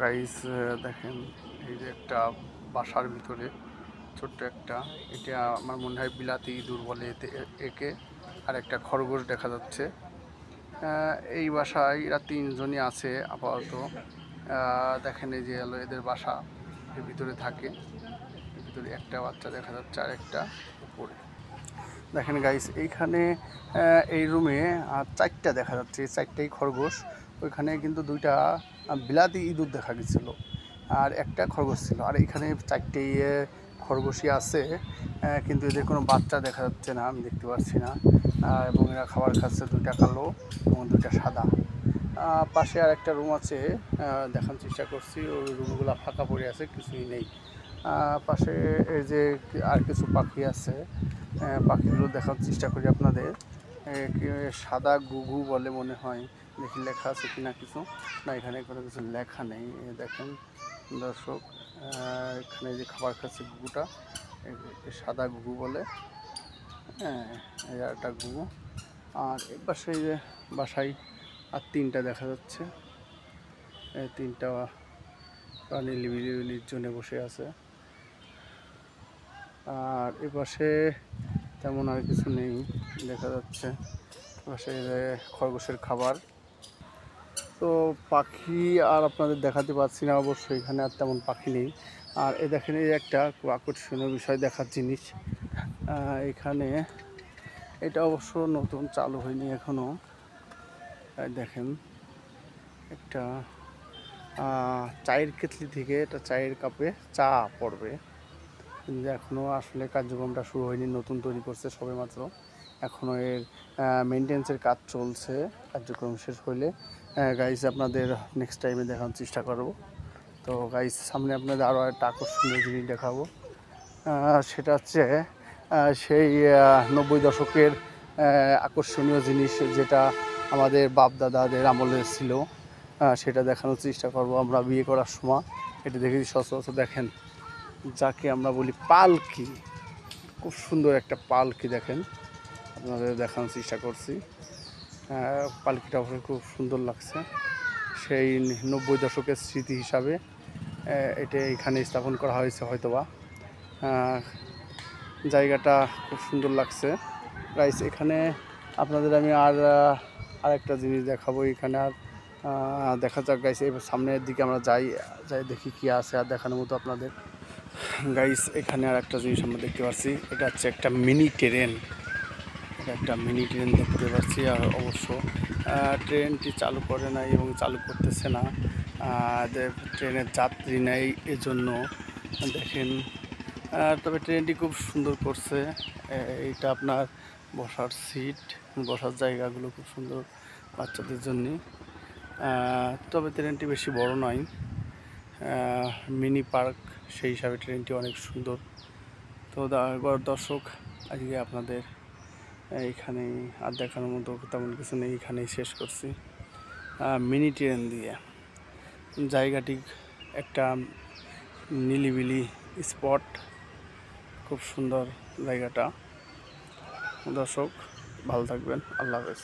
Guys দেখেন, এই যে একটা বাসার ভিতরে ছোট্ট একটা, এটা আমার মনে হয় বিলাতি ইঁদুর বলে একে। আর একটা খরগোশ দেখা যাচ্ছে। এই বাসায় এরা তিনজনই আছে আপাতত। দেখেন এই যে হলো এদের বাসা, এর ভিতরে থাকে। এর ভিতরে একটা বাচ্চা দেখা যাচ্ছে আর একটা উপরে। দেখেন গাইস, এইখানে এই রুমে চারটা দেখা যাচ্ছে, চারটাই খরগোশ। ওইখানে কিন্তু দুইটা বিলাতি ইঁদুর দেখা গেছিলো আর একটা খরগোশ ছিল। আর এখানে চারটেই খরগোশই আছে, কিন্তু এদের কোনো বাচ্চা দেখা যাচ্ছে না, আমি দেখতে পাচ্ছি না। এবং এরা খাবার খাচ্ছে, দুইটা কালো এবং দুইটা সাদা। পাশে আর একটা রুম আছে, দেখার চেষ্টা করছি। ওই রুমগুলো ফাঁকা পড়ে আছে, কিছুই নেই। পাশে এই যে আর কিছু পাখি আছে, পাখিগুলো দেখার চেষ্টা করি আপনাদের। সাদা গুগু বলে মনে হয়, দেখি লেখা আছে কিনা কিছু। না, এখানে কোনো কিছু লেখা নেই। দেখেন দর্শক, এখানে যে খাবার খাচ্ছে গুগুটা, সাদা গুগু বলে। হ্যাঁ, এই একটা গুগু। আর এ পাশে যে বাসায় আর তিনটা দেখা যাচ্ছে, এই তিনটা প্রাণী নিরিবিলির জন্য বসে আছে। আর এ পাশে তেমন আর কিছু নেই দেখা যাচ্ছে। পাশে খরগোশের খাবার। তো পাখি আর আপনাদের দেখাতে পারছি না অবশ্যই, এখানে আর তেমন পাখি নেই। আর এ দেখেন, এই একটা খুব আকর্ষণীয় বিষয় দেখার জিনিস। এখানে এটা অবশ্য নতুন, চালু হয়নি এখনও। দেখেন একটা চায়ের কেতলি থেকে এটা চায়ের কাপে চা পড়বে, কিন্তু এখনও আসলে কার্যক্রমটা শুরু হয়নি, নতুন তৈরি করছে সবেমাত্র। এখনও এর মেনটেন্সের কাজ চলছে, কার্যক্রম শেষ হইলে গাইস আপনাদের নেক্সট টাইমে দেখানোর চেষ্টা করব। তো গাইস, সামনে আপনাদের আরও একটা আকর্ষণীয় জিনিস দেখাবো। সেটা হচ্ছে সেই 90 দশকের আকর্ষণীয় জিনিস, যেটা আমাদের বাপ দাদাদের আমলে ছিল। সেটা দেখানোর চেষ্টা করব আমরা বিয়ে করার সময়। এটা দেখেছি সচরাচর, দেখেন যাকে আমরা বলি পালকি। খুব সুন্দর একটা পালকি, দেখেন আপনাদের দেখানোর চেষ্টা করছি। পালকিটা অবশ্যই খুব সুন্দর লাগছে। সেই 90 দশকের স্মৃতি হিসাবে এটা এখানে স্থাপন করা হয়েছে হয়তোবা। জায়গাটা খুব সুন্দর লাগছে গাইস। এখানে আপনাদের আমি আর একটা জিনিস দেখাবো। এখানে আর দেখা যাক গাইস, এবার সামনের দিকে আমরা যাই দেখি কি আছে আর দেখানোর মতো আপনাদের। গাইস, এখানে আর একটা জিনিস আমরা দেখতে পাচ্ছি, এটা হচ্ছে একটা মিনি ট্রেন। এটা একটা মিনি ট্রেন দেখতে পাচ্ছি। আর অবশ্য ট্রেনটি চালু করে নাই এবং চালু করতেছে না, ট্রেনের যাত্রী নেই এজন্য। দেখেন, তবে ট্রেনটি খুব সুন্দর করছে। এইটা আপনার বসার সিট, বসার জায়গাগুলো খুব সুন্দর বাচ্চাদের জন্যে। তবে ট্রেনটি বেশি বড় নয়, মিনি পার্ক, সেই হিসাবে ট্রেনটি অনেক সুন্দর। তো দর্শক, আজকে আপনাদের এইখানেই, আর দেখানোর মতো তেমন কিছু নেই, এখানেই শেষ করছি। মিনি ট্রেন দিয়ে জায়গাটি একটা নিলিবিলি স্পট, খুব সুন্দর জায়গাটা। দর্শক ভালো থাকবেন, আল্লাহ হাফেজ।